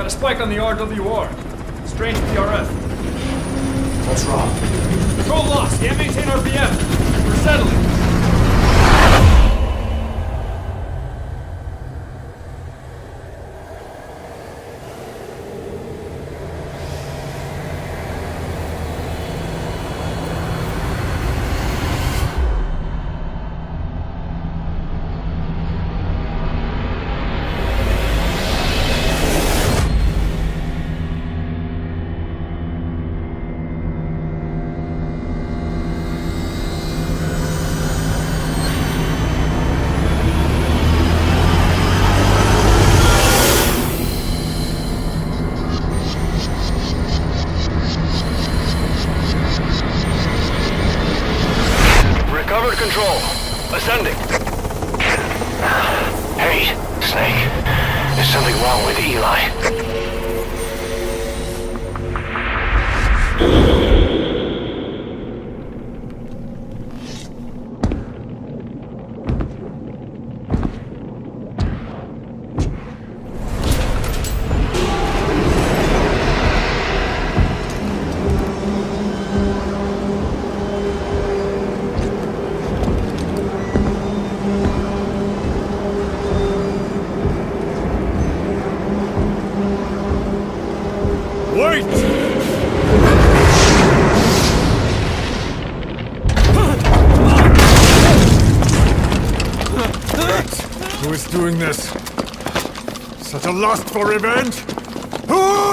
Got a spike on the RWR. Strange PRF. What's wrong? Control lost. Can't maintain RPM. We're settling. Recovered control. Ascending. Hey, Snake. There's something wrong with Eli. Wait! Who is doing this? Such a lust for revenge? Who?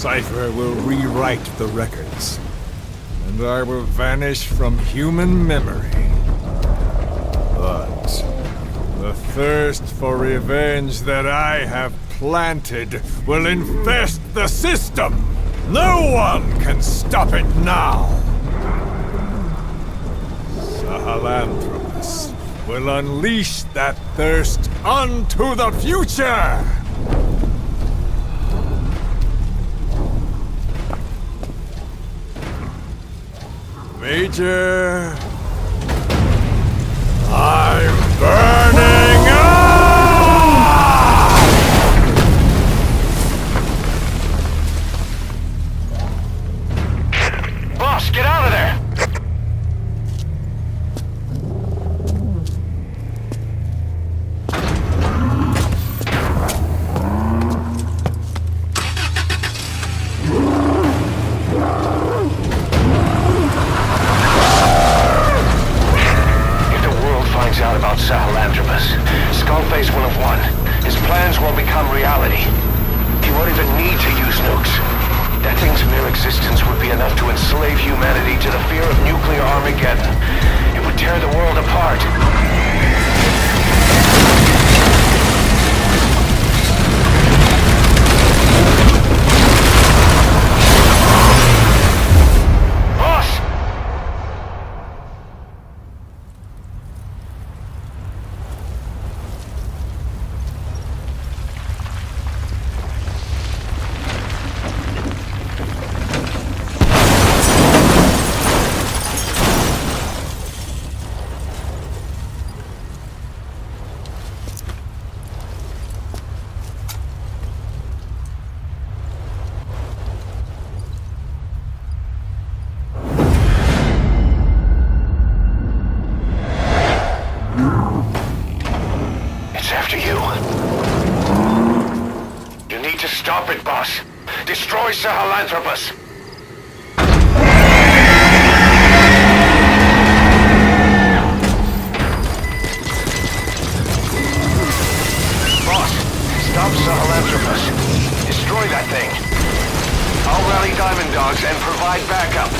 cipher will rewrite the records, and I will vanish from human memory. But the thirst for revenge that I have planted will infest the system. No one can stop it now. Sahelanthropus will unleash that thirst onto the future! Major... I'm burning up! Boss, get out of there! Out about Sahelanthropus, Skullface will have won. His plans will become reality. He won't even need to use nukes. That thing's mere existence would be enough to enslave humanity to the fear of nuclear Armageddon. It would tear the world apart. Stop it, boss. Destroy Sahelanthropus. Boss, stop Sahelanthropus. Destroy that thing. I'll rally Diamond Dogs and provide backup.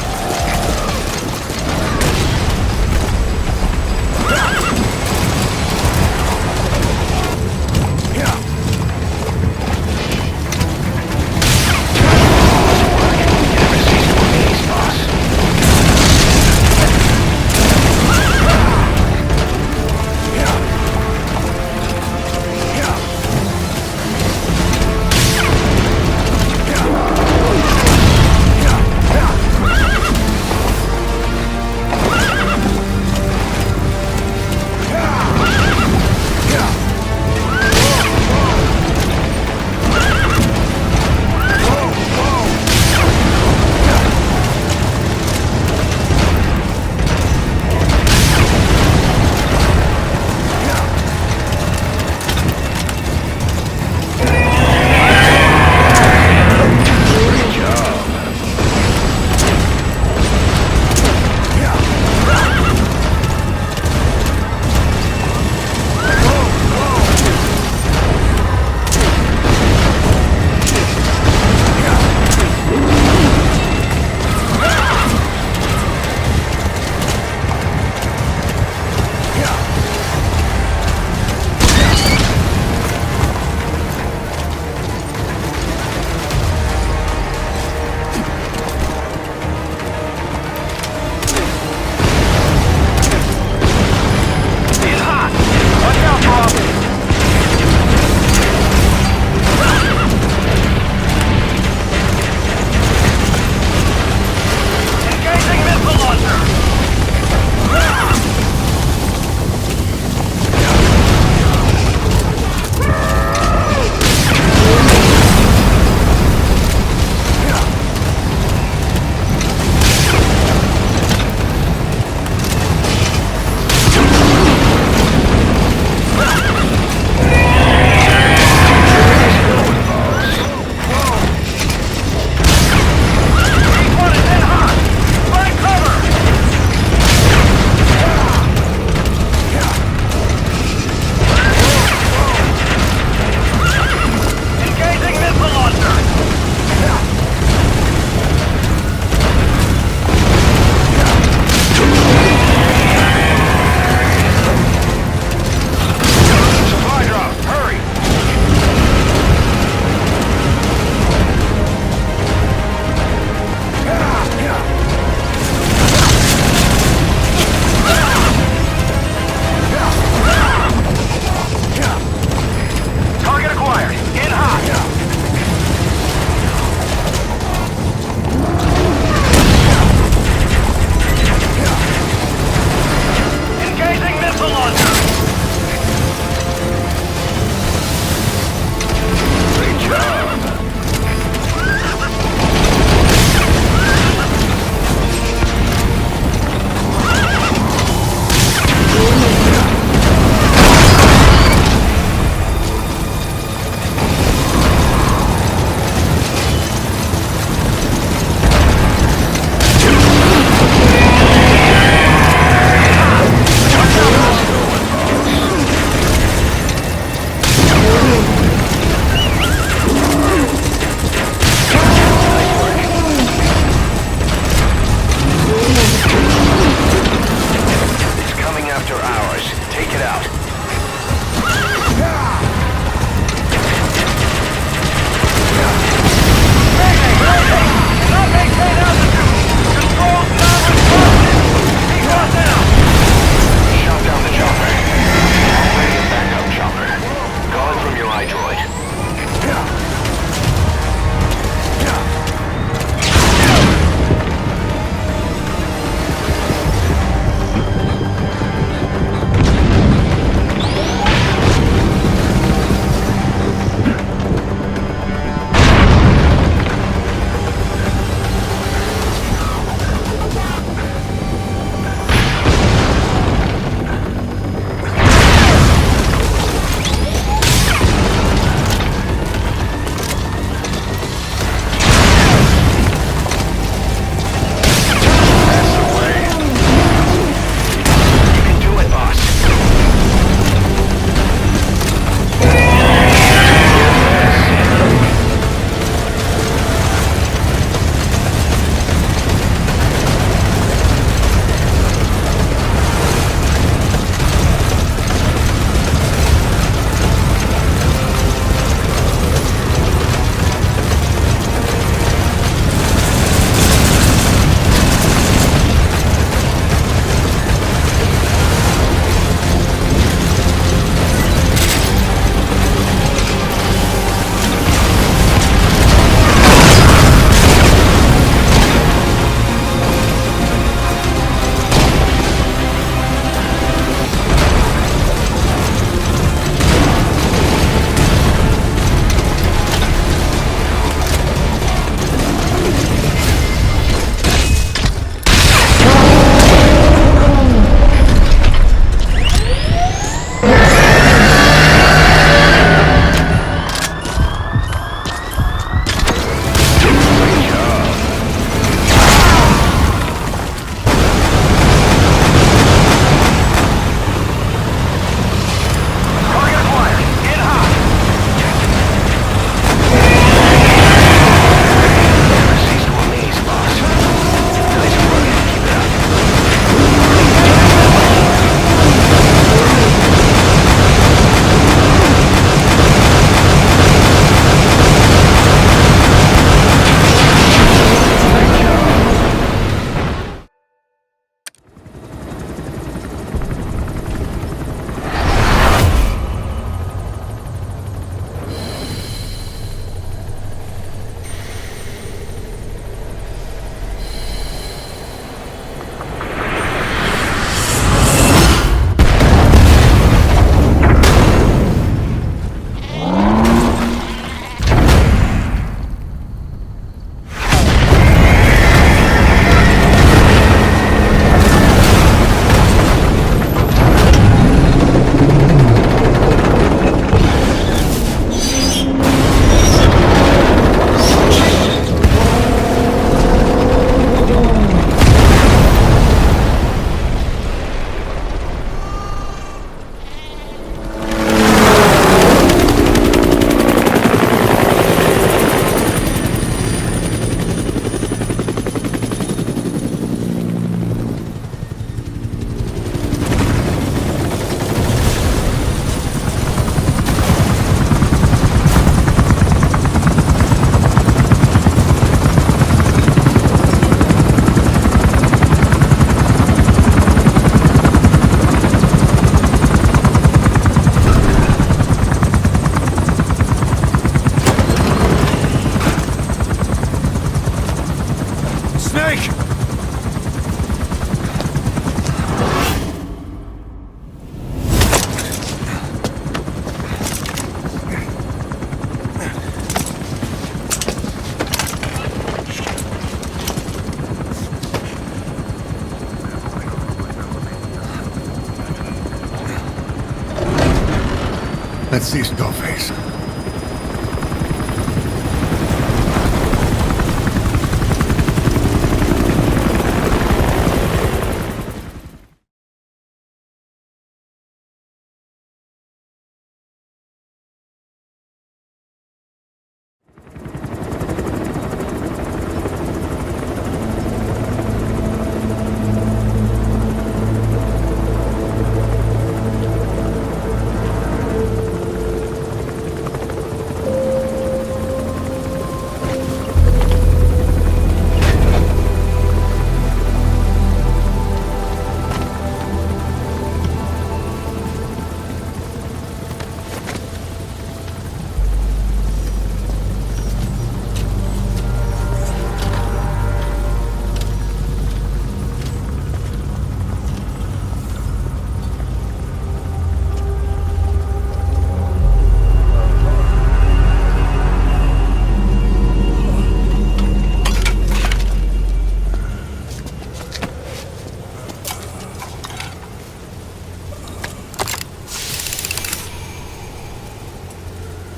Let's see Skullface.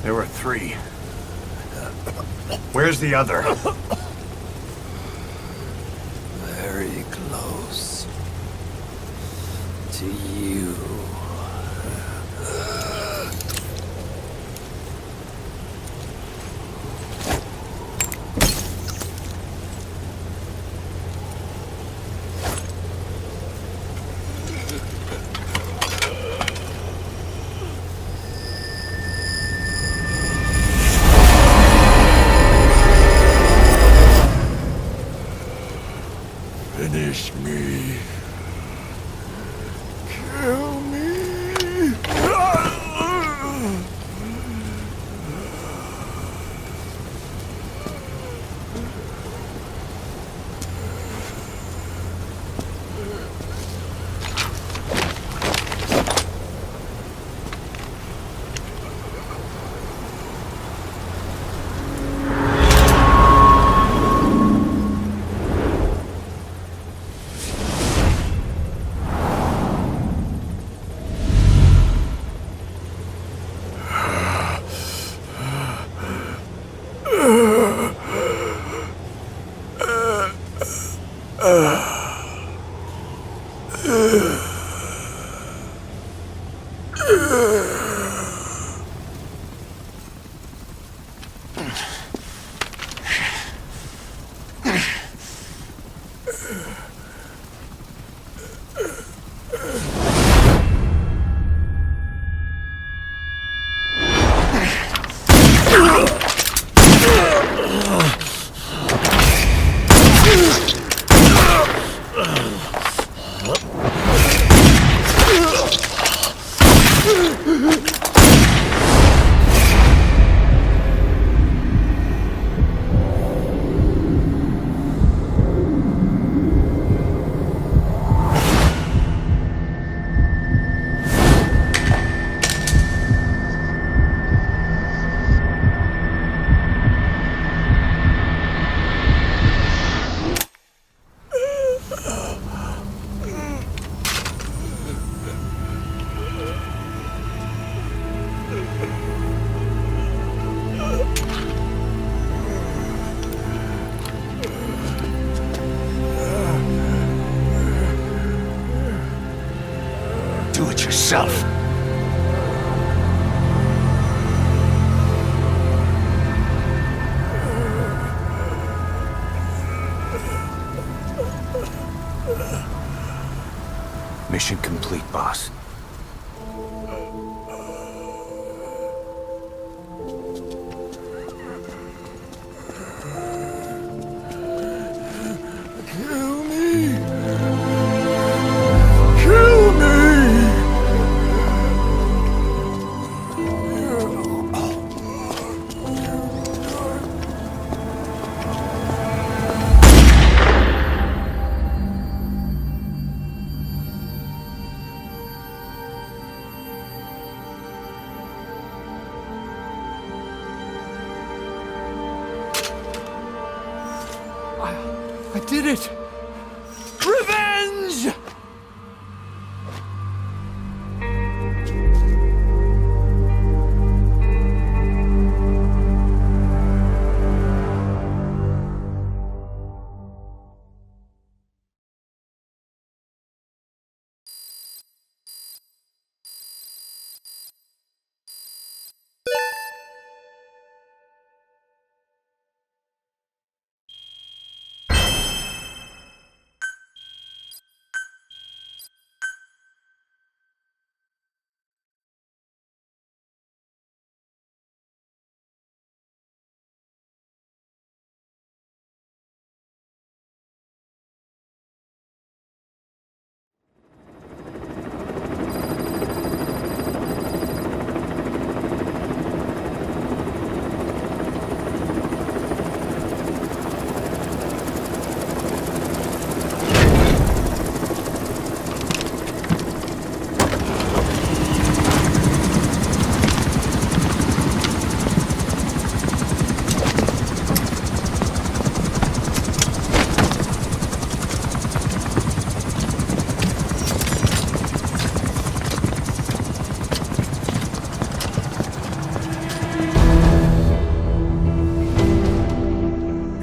There were 3. Where's the other? Very close to you. Finish me. Kill me. Do it yourself. Mission complete, boss. Kill me. Kill me. I did it! Revenge!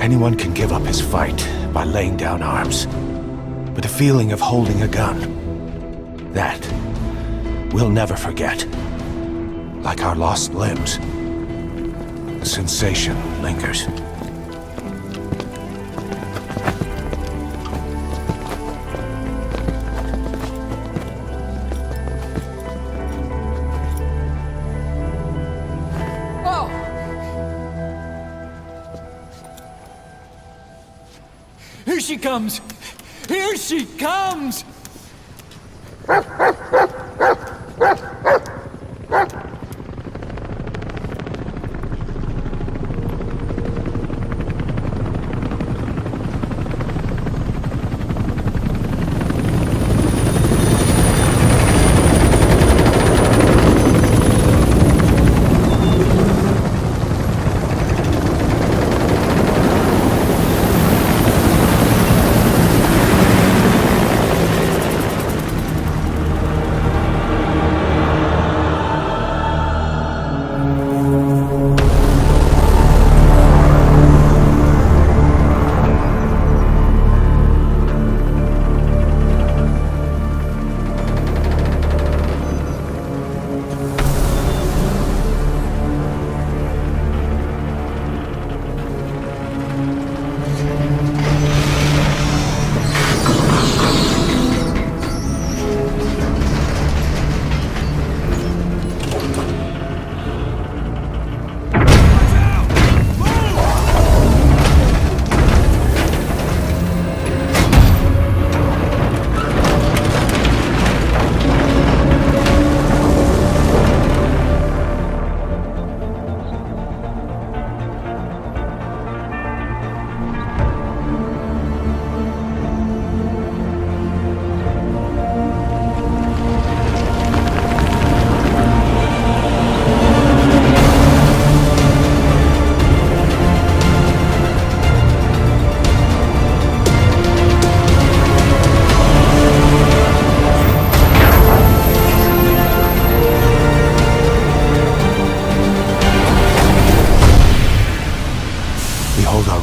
Anyone can give up his fight by laying down arms. But the feeling of holding a gun, that we'll never forget. Like our lost limbs, the sensation lingers. Here she comes! Here she comes!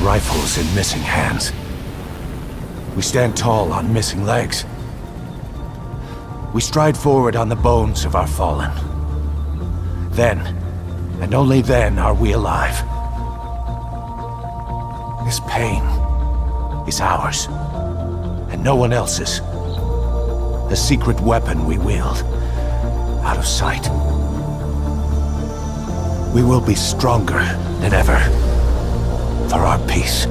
Rifles in missing hands. We stand tall on missing legs. We stride forward on the bones of our fallen. Then, and only then, are we alive. This pain is ours, and no one else's. The secret weapon we wield, out of sight. We will be stronger than ever. For our peace.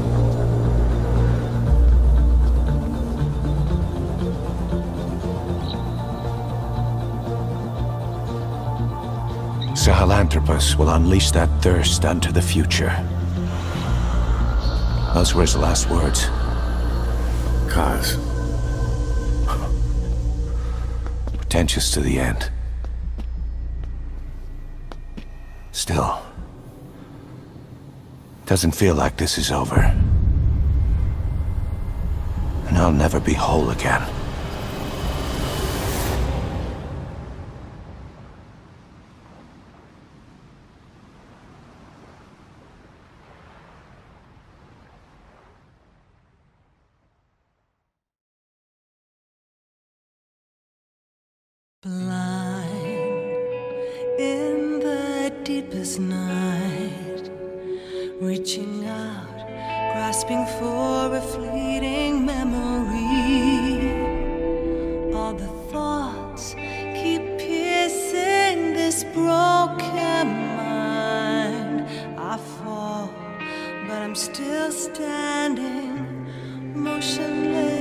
Sahelanthropus will unleash that thirst unto the future. Those were his last words. Cause. Pretentious to the end. Still. Doesn't feel like this is over. And I'll never be whole again. Blind in the deepest night, reaching out, grasping for a fleeting memory. All the thoughts keep piercing this broken mind. I fall, but I'm still standing, motionless.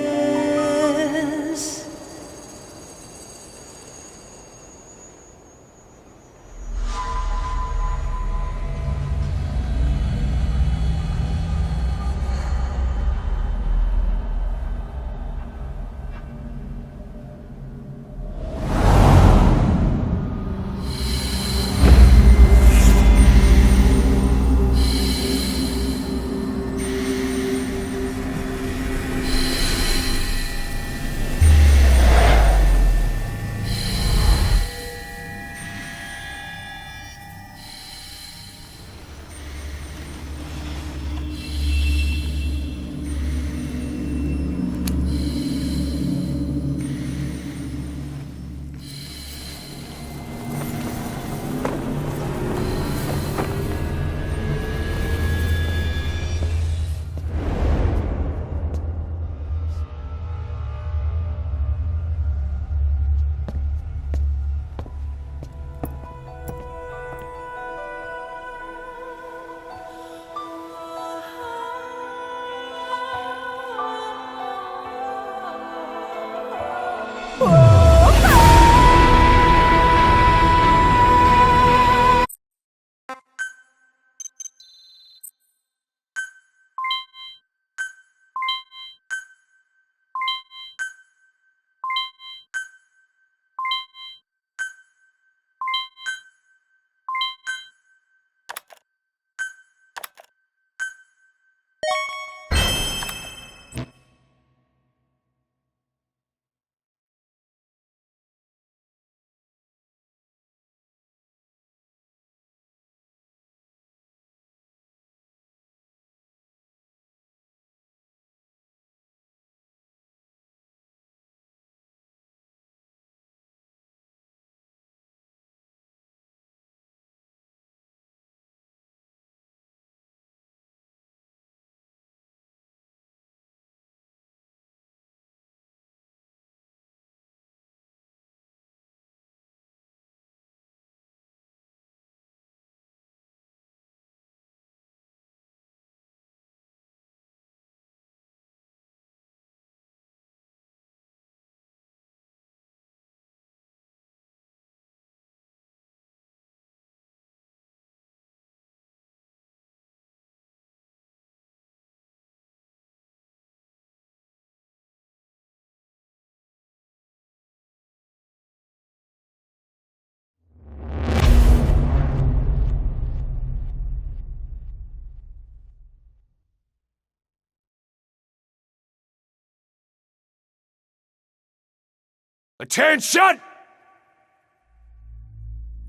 Attention!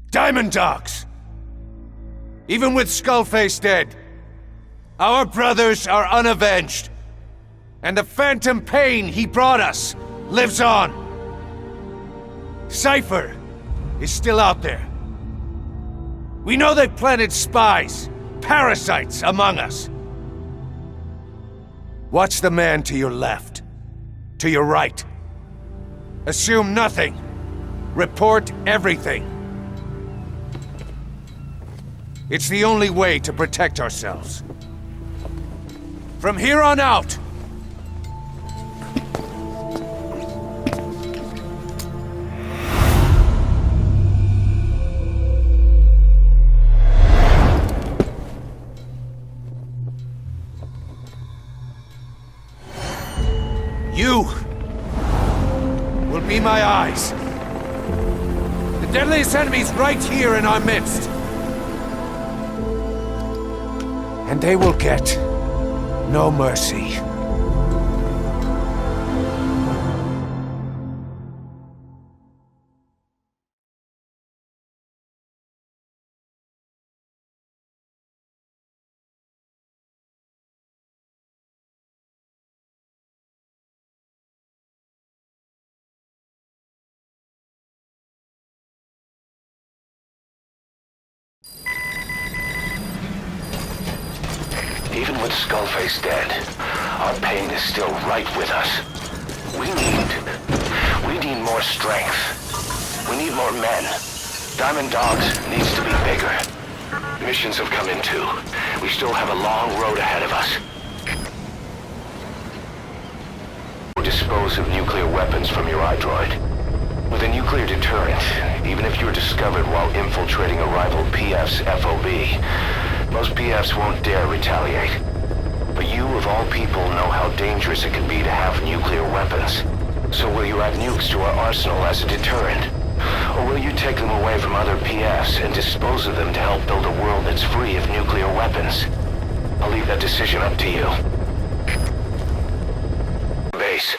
Diamond Dogs! Even with Skullface dead, our brothers are unavenged. And the phantom pain he brought us lives on. Cypher is still out there. We know they've planted spies, parasites among us. Watch the man to your left, to your right. Assume nothing. Report everything. It's the only way to protect ourselves. From here on out, you will be my eyes. The deadliest enemy's right here in our midst. And they will get no mercy. Even with Skullface dead, our pain is still right with us. We need more strength. We need more men. Diamond Dogs needs to be bigger. Missions have come in too. We still have a long road ahead of us. Dispose of nuclear weapons from your iDroid. With a nuclear deterrent, even if you're discovered while infiltrating a rival PF's FOB, most PFs won't dare retaliate. But you, of all people, know how dangerous it can be to have nuclear weapons. So will you add nukes to our arsenal as a deterrent? Or will you take them away from other PFs and dispose of them to help build a world that's free of nuclear weapons? I'll leave that decision up to you. Base.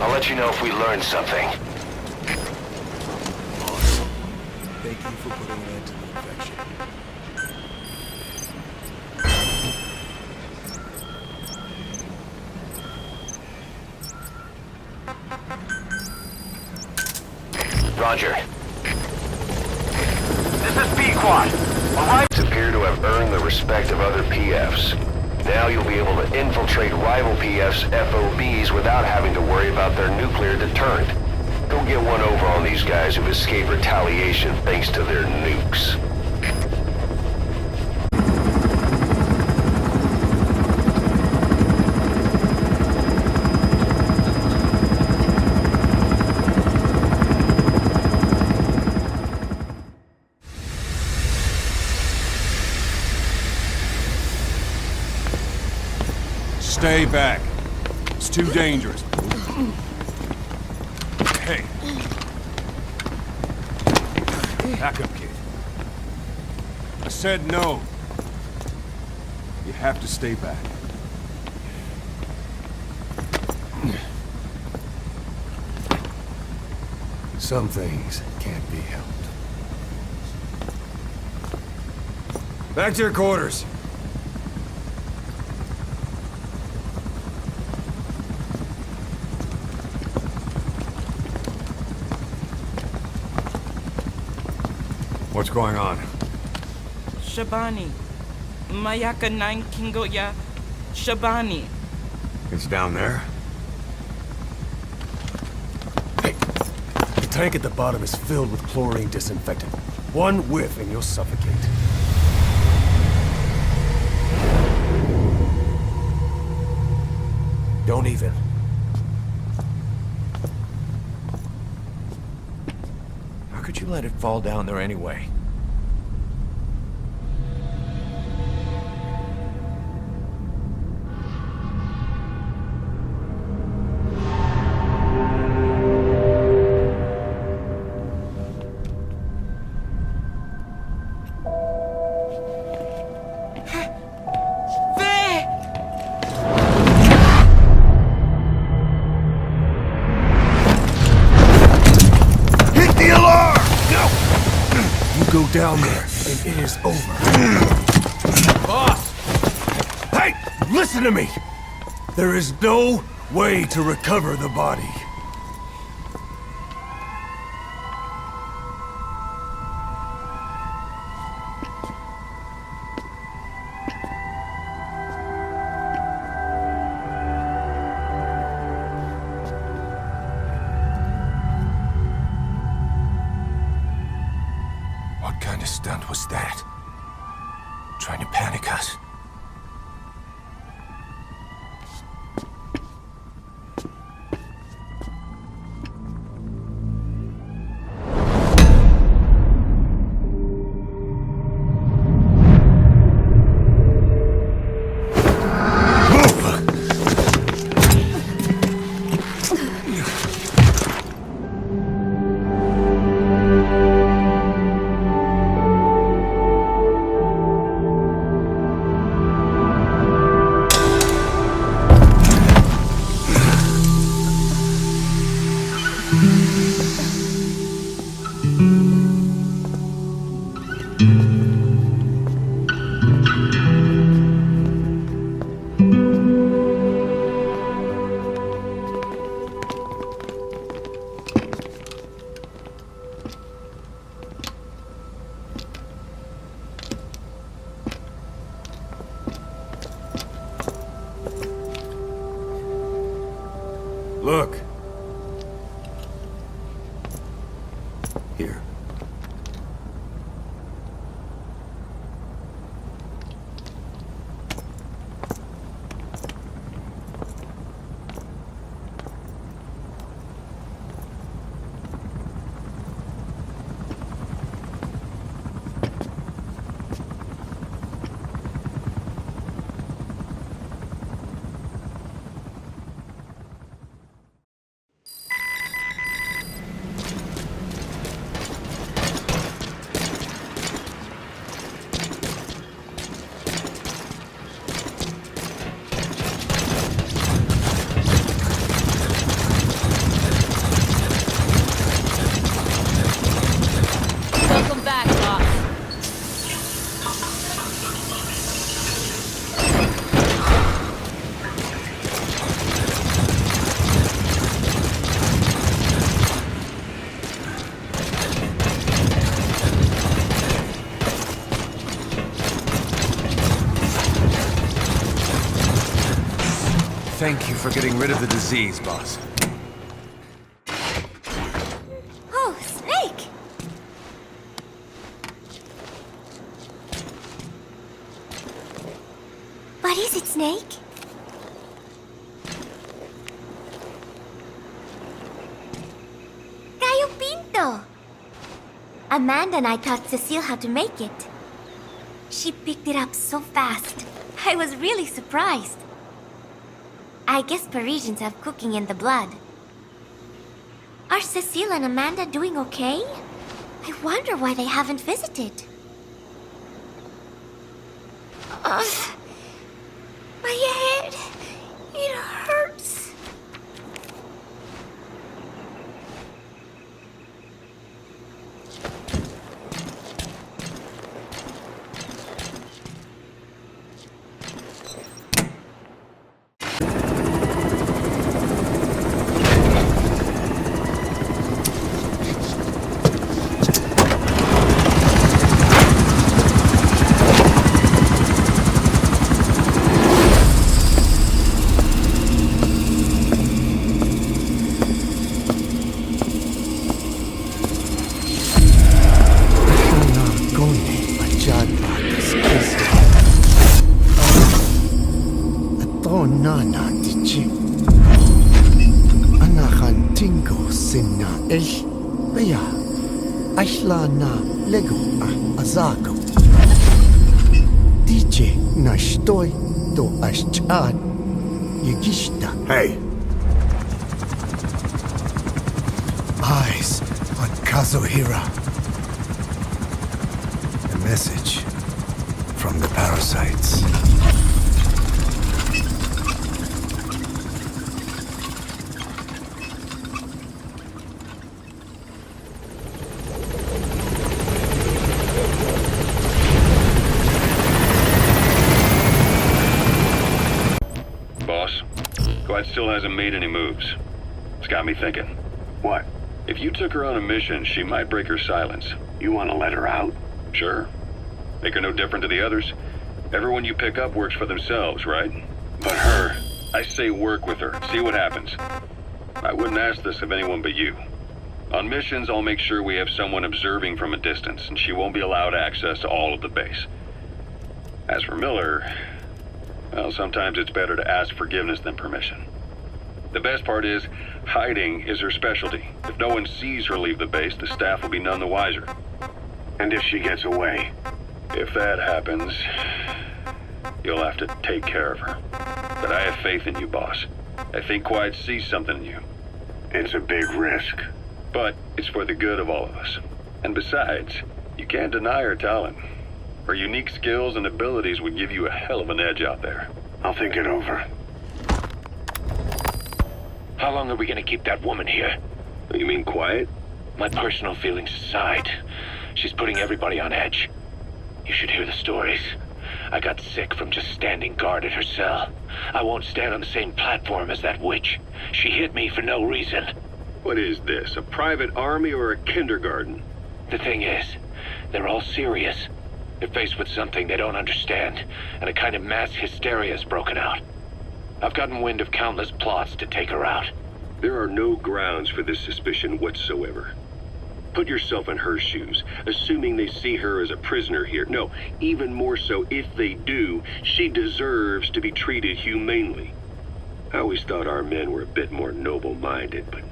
I'll let you know if we learn something. Thank you for putting an end to the infection. Roger. This is B-Quad. Arrivals appear to have earned the respect of other PFs. Now you'll be able to infiltrate rival PF's FOBs without having to worry about their nuclear deterrent. Go get one over on these guys who've escaped retaliation thanks to their nukes. Stay back. It's too dangerous. Hey. Back up, kid. I said no. You have to stay back. Some things can't be helped. Back to your quarters. What's going on? Shabani. Mayaka 9 Kingoya. Shabani. It's down there. Hey, the tank at the bottom is filled with chlorine disinfectant. One whiff and you'll suffocate. Don't even. How could you let it fall down there anyway? Go down there, and it is over. Boss! Hey! Listen to me! There is no way to recover the body. What kind of stunt was that? Trying to panic us? Look. Here. Welcome back, boss. Thank you for getting rid of the disease, boss. Oh, Snake! What is it, Snake? Gallo Pinto! Amanda and I taught Cecile how to make it. She picked it up so fast. I was really surprised. I guess Parisians have cooking in the blood. Are Cecile and Amanda doing okay? I wonder why they haven't visited. My head. It hurts. Lego Azako DJ Nashtoy Do Ashchad Yagishta. Hey! Eyes on Kazuhira. A message from the parasites. Still hasn't made any moves. It's got me thinking. What? If you took her on a mission, she might break her silence. You want to let her out? Sure. Make her no different to the others. Everyone you pick up works for themselves, right? But her, I say work with her. See what happens. I wouldn't ask this of anyone but you. On missions, I'll make sure we have someone observing from a distance, and she won't be allowed access to all of the base. As for Miller, well, sometimes it's better to ask forgiveness than permission. The best part is, hiding is her specialty. If no one sees her leave the base, the staff will be none the wiser. And if she gets away? If that happens, you'll have to take care of her. But I have faith in you, boss. I think Quiet sees something in you. It's a big risk. But it's for the good of all of us. And besides, you can't deny her talent. Her unique skills and abilities would give you a hell of an edge out there. I'll think it over. How long are we gonna keep that woman here? You mean Quiet? My personal feelings aside, she's putting everybody on edge. You should hear the stories. I got sick from just standing guard at her cell. I won't stand on the same platform as that witch. She hit me for no reason. What is this, a private army or a kindergarten? The thing is, they're all serious. They're faced with something they don't understand, and a kind of mass hysteria has broken out. I've gotten wind of countless plots to take her out. There are no grounds for this suspicion whatsoever. Put yourself in her shoes, assuming they see her as a prisoner here. No, even more so, if they do, she deserves to be treated humanely. I always thought our men were a bit more noble-minded, but...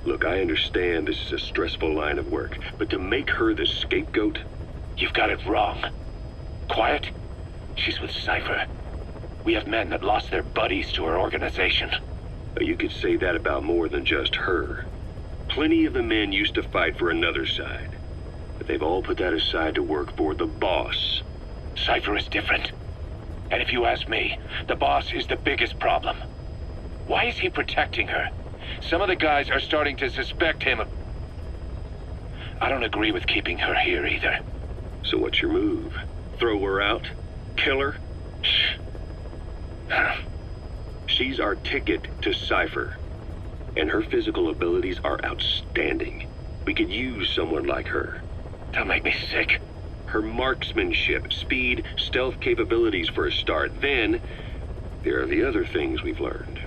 Look, I understand this is a stressful line of work, but to make her the scapegoat... You've got it wrong. Quiet? She's with Cypher. We have men that lost their buddies to her organization. You could say that about more than just her. Plenty of the men used to fight for another side. But they've all put that aside to work for the boss. Cypher is different. And if you ask me, the boss is the biggest problem. Why is he protecting her? Some of the guys are starting to suspect him of... I don't agree with keeping her here either. So what's your move? Throw her out? Kill her? She's our ticket to Cypher. And her physical abilities are outstanding. We could use someone like her. Don't make me sick. Her marksmanship, speed, stealth capabilities for a start. Then, there are the other things we've learned.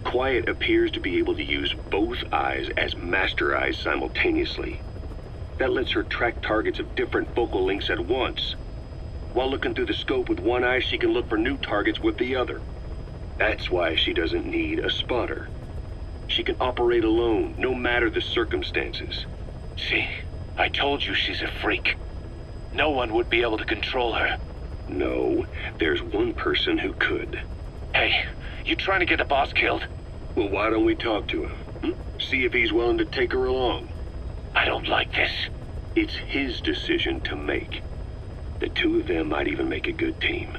Quiet appears to be able to use both eyes as master eyes simultaneously. That lets her track targets of different focal lengths at once. While looking through the scope with one eye, she can look for new targets with the other. That's why she doesn't need a spotter. She can operate alone, no matter the circumstances. See, I told you she's a freak. No one would be able to control her. No, there's one person who could. Hey, you trying to get the boss killed? Well, why don't we talk to him? See if he's willing to take her along. I don't like this. It's his decision to make. The two of them might even make a good team.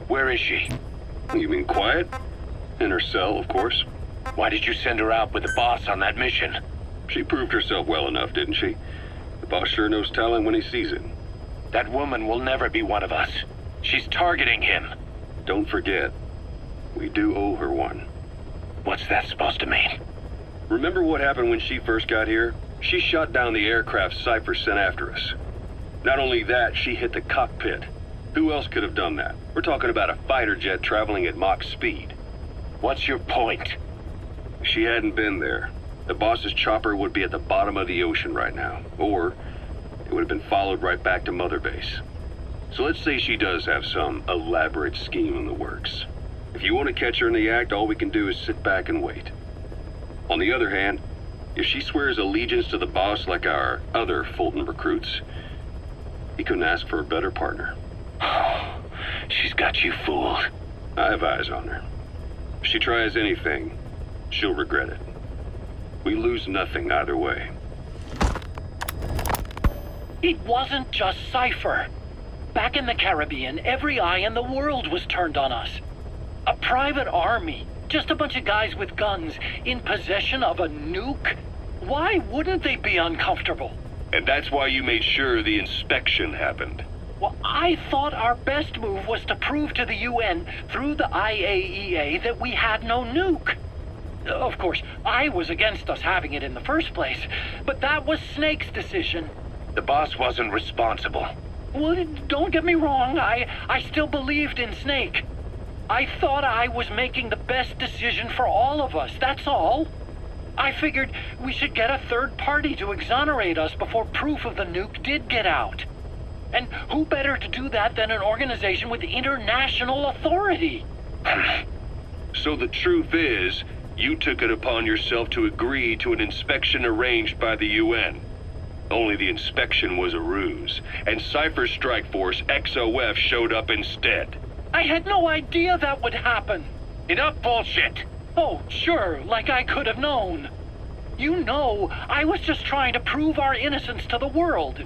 Where is she? You mean quiet? In her cell, of course. Why did you send her out with the boss on that mission? She proved herself well enough, didn't she? The boss sure knows talent when he sees it. That woman will never be one of us. She's targeting him. Don't forget, we do owe her one. What's that supposed to mean? Remember what happened when she first got here? She shot down the aircraft Cypher sent after us. Not only that, she hit the cockpit. Who else could have done that? We're talking about a fighter jet traveling at Mach speed. What's your point? If she hadn't been there, the boss's chopper would be at the bottom of the ocean right now. Or it would have been followed right back to Mother Base. So let's say she does have some elaborate scheme in the works. If you want to catch her in the act, all we can do is sit back and wait. On the other hand, if she swears allegiance to the boss like our other Fulton recruits, he couldn't ask for a better partner. She's got you fooled. I have eyes on her. If she tries anything, she'll regret it. We lose nothing either way. It wasn't just Cypher. Back in the Caribbean, every eye in the world was turned on us. A private army, just a bunch of guys with guns, in possession of a nuke? Why wouldn't they be uncomfortable? And that's why you made sure the inspection happened. Well, I thought our best move was to prove to the UN through the IAEA that we had no nuke. Of course, I was against us having it in the first place, but that was Snake's decision. The boss wasn't responsible. Well, don't get me wrong, I still believed in Snake. I thought I was making the best decision for all of us, that's all. I figured we should get a third party to exonerate us before proof of the nuke did get out. And who better to do that than an organization with international authority? So the truth is, you took it upon yourself to agree to an inspection arranged by the UN. Only the inspection was a ruse, and Cypher's strike force, XOF, showed up instead. I had no idea that would happen. Enough bullshit! Oh, sure, like I could have known. You know, I was just trying to prove our innocence to the world.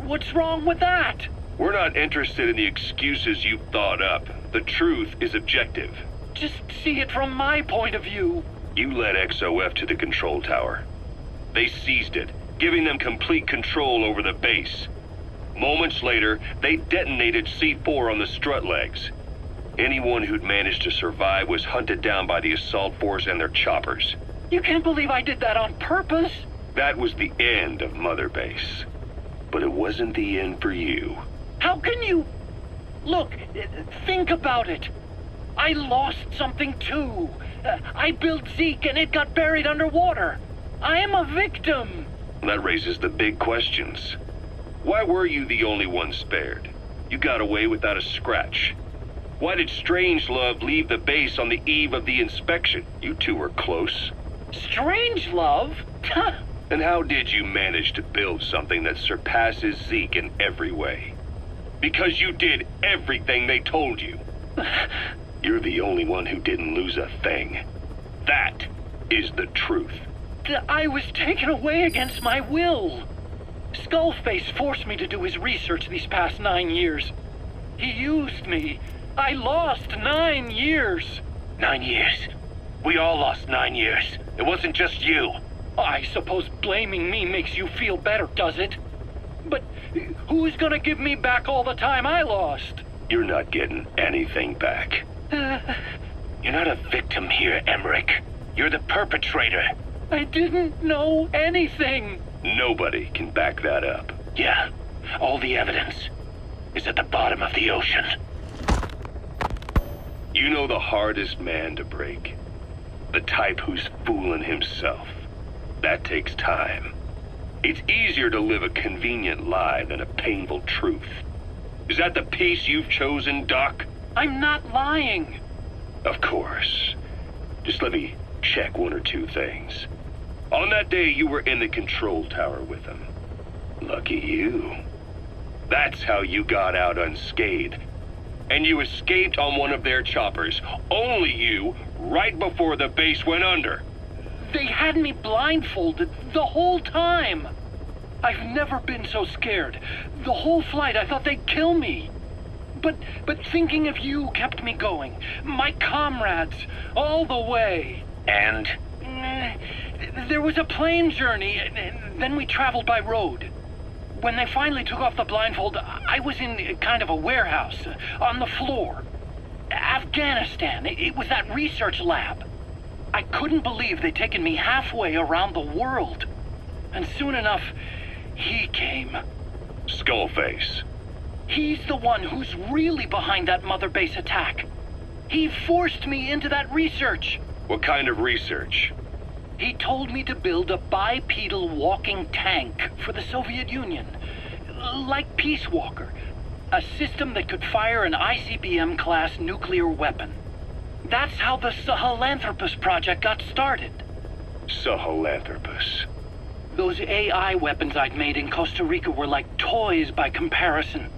What's wrong with that? We're not interested in the excuses you've thought up. The truth is objective. Just see it from my point of view. You led XOF to the control tower. They seized it, giving them complete control over the base. Moments later, they detonated C4 on the strut legs. Anyone who'd managed to survive was hunted down by the assault force and their choppers. You can't believe I did that on purpose. That was the end of Mother Base. But it wasn't the end for you. How can you... Look, think about it. I lost something too. I built Zeke and it got buried underwater. I am a victim. That raises the big questions. Why were you the only one spared? You got away without a scratch. Why did Strangelove leave the base on the eve of the inspection? You two were close. Strangelove? And how did you manage to build something that surpasses Zeke in every way? Because you did everything they told you. You're the only one who didn't lose a thing. That is the truth. I was taken away against my will. Skullface forced me to do his research these past 9 years. He used me. I lost 9 years. 9 years? We all lost 9 years. It wasn't just you. I suppose blaming me makes you feel better, does it? But who's gonna give me back all the time I lost? You're not getting anything back. You're not a victim here, Emmerich. You're the perpetrator. I didn't know anything. Nobody can back that up. Yeah, all the evidence is at the bottom of the ocean. You know the hardest man to break. The type who's fooling himself. That takes time. It's easier to live a convenient lie than a painful truth. Is that the piece you've chosen, Doc? I'm not lying. Of course. Just let me check one or two things. On that day, you were in the control tower with him. Lucky you. That's how you got out unscathed. and you escaped on one of their choppers. Only you, right before the base went under. They had me blindfolded the whole time. I've never been so scared. The whole flight, I thought they'd kill me. But thinking of you kept me going. My comrades, all the way. And? There was a plane journey, then we traveled by road. When they finally took off the blindfold, I was in kind of a warehouse, on the floor. Afghanistan, it was that research lab. I couldn't believe they'd taken me halfway around the world. And soon enough, he came. Skullface. He's the one who's really behind that Mother Base attack. He forced me into that research. What kind of research? He told me to build a bipedal walking tank for the Soviet Union. Like Peace Walker. A system that could fire an ICBM-class nuclear weapon. That's how the Sahelanthropus project got started. Sahelanthropus. Those AI weapons I'd made in Costa Rica were like toys by comparison.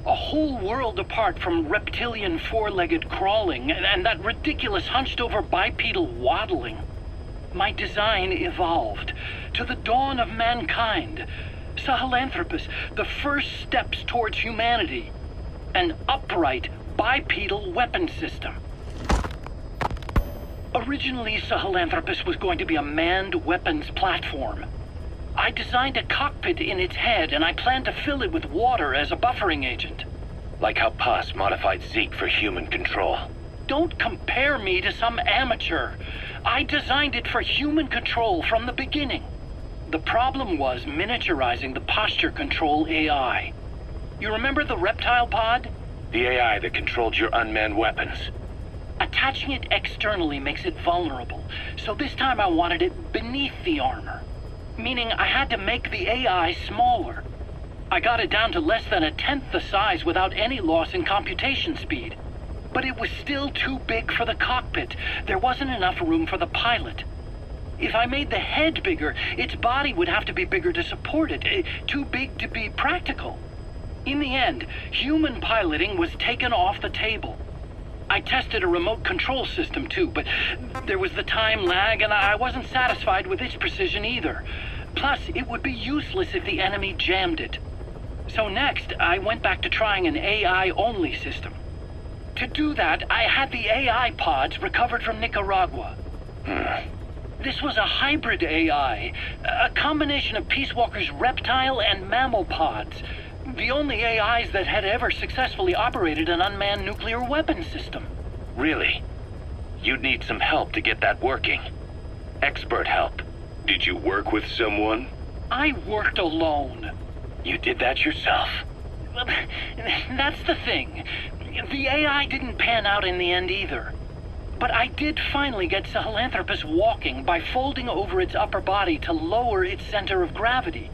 A whole world apart from reptilian four-legged crawling and that ridiculous hunched-over bipedal waddling. My design evolved to the dawn of mankind. Sahelanthropus, the first steps towards humanity. An upright bipedal weapon system. Originally, Sahelanthropus was going to be a manned weapons platform. I designed a cockpit in its head, and I planned to fill it with water as a buffering agent. Like how Paz modified Zeke for human control. Don't compare me to some amateur. I designed it for human control from the beginning. The problem was miniaturizing the posture control AI. You remember the reptile pod? The AI that controlled your unmanned weapons. Attaching it externally makes it vulnerable, so this time I wanted it beneath the armor. Meaning I had to make the AI smaller. I got it down to less than 1/10 the size without any loss in computation speed. But it was still too big for the cockpit. There wasn't enough room for the pilot. If I made the head bigger, its body would have to be bigger to support it. Too big to be practical. In the end, human piloting was taken off the table. I tested a remote control system too, but there was the time lag and I wasn't satisfied with its precision either. Plus, it would be useless if the enemy jammed it. So next, I went back to trying an AI-only system. To do that, I had the AI pods recovered from Nicaragua. This was a hybrid AI, a combination of Peace Walker's reptile and mammal pods. The only AIs that had ever successfully operated an unmanned nuclear weapon system. Really? You'd need some help to get that working. Expert help. Did you work with someone? I worked alone. You did that yourself? That's the thing. The AI didn't pan out in the end either. But I did finally get Sahelanthropus walking by folding over its upper body to lower its center of gravity.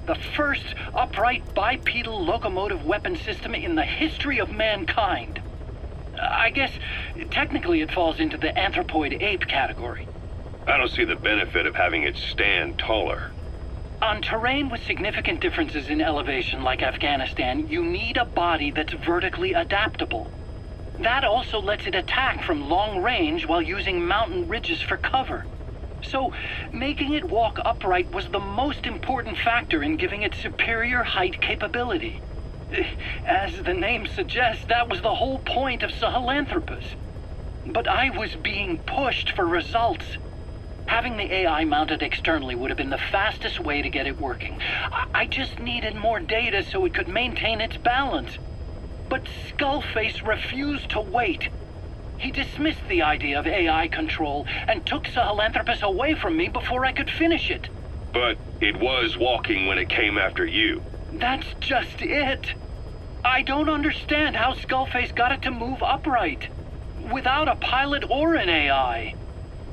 The first upright bipedal locomotive weapon system in the history of mankind. I guess technically it falls into the anthropoid ape category. I don't see the benefit of having it stand taller. On terrain with significant differences in elevation like Afghanistan, you need a body that's vertically adaptable. That also lets it attack from long range while using mountain ridges for cover. So, making it walk upright was the most important factor in giving it superior height capability. As the name suggests, that was the whole point of Sahelanthropus. But I was being pushed for results. Having the AI mounted externally would have been the fastest way to get it working. I just needed more data so it could maintain its balance. But Skullface refused to wait. He dismissed the idea of AI control and took Sahelanthropus away from me before I could finish it. But it was walking when it came after you. That's just it. I don't understand how Skullface got it to move upright, without a pilot or an AI.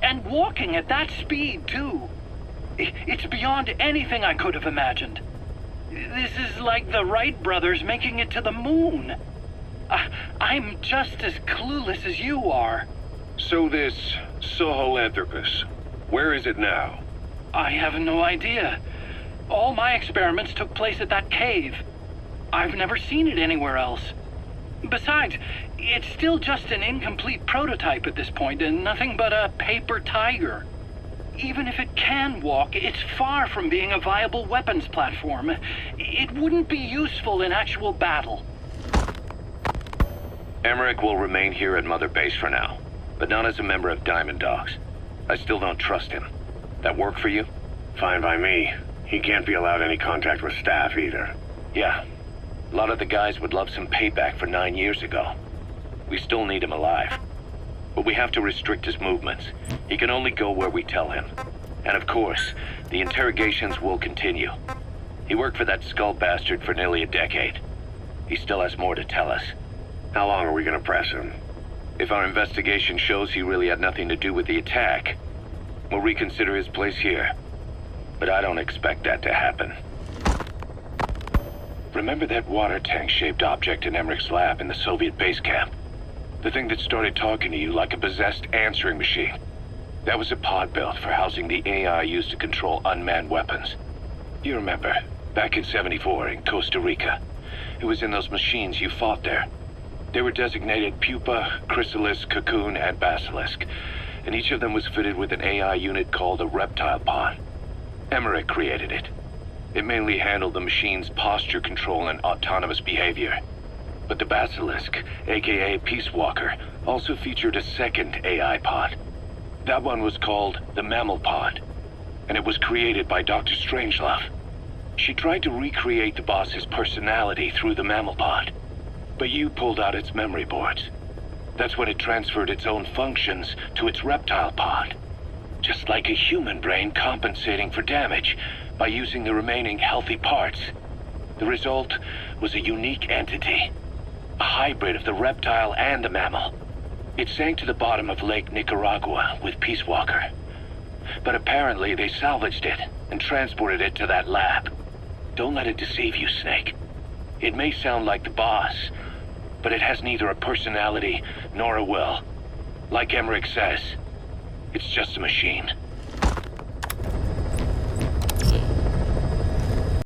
And walking at that speed, too. It's beyond anything I could have imagined. This is like the Wright brothers making it to the moon. I'm just as clueless as you are. So this Sahelanthropus, where is it now? I have no idea. All my experiments took place at that cave. I've never seen it anywhere else. Besides, it's still just an incomplete prototype at this point, and nothing but a paper tiger. Even if it can walk, it's far from being a viable weapons platform. It wouldn't be useful in actual battle. Emmerich will remain here at Mother Base for now, but not as a member of Diamond Dogs. I still don't trust him. That work for you? Fine by me. He can't be allowed any contact with staff either. Yeah. A lot of the guys would love some payback for 9 years ago. We still need him alive. But we have to restrict his movements. He can only go where we tell him. And of course, the interrogations will continue. He worked for that skull bastard for nearly a decade. He still has more to tell us. How long are we gonna press him? If our investigation shows he really had nothing to do with the attack, we'll reconsider his place here. But I don't expect that to happen. Remember that water tank-shaped object in Emmerich's lab in the Soviet base camp? The thing that started talking to you like a possessed answering machine. That was a pod built for housing the AI used to control unmanned weapons. You remember, back in '74 in Costa Rica. It was in those machines you fought there. They were designated Pupa, Chrysalis, Cocoon, and Basilisk, and each of them was fitted with an AI unit called a reptile pod. Emmerich created it. It mainly handled the machine's posture control and autonomous behavior. But the Basilisk, aka Peace Walker, also featured a second AI pod. That one was called the Mammal Pod, and it was created by Dr. Strangelove. She tried to recreate the boss's personality through the Mammal Pod, but you pulled out its memory boards. That's when it transferred its own functions to its reptile pod. Just like a human brain compensating for damage by using the remaining healthy parts. The result was a unique entity. A hybrid of the reptile and the mammal. It sank to the bottom of Lake Nicaragua with Peace Walker. But apparently they salvaged it and transported it to that lab. Don't let it deceive you, Snake. It may sound like the boss, but it has neither a personality nor a will. Like Emmerich says, it's just a machine.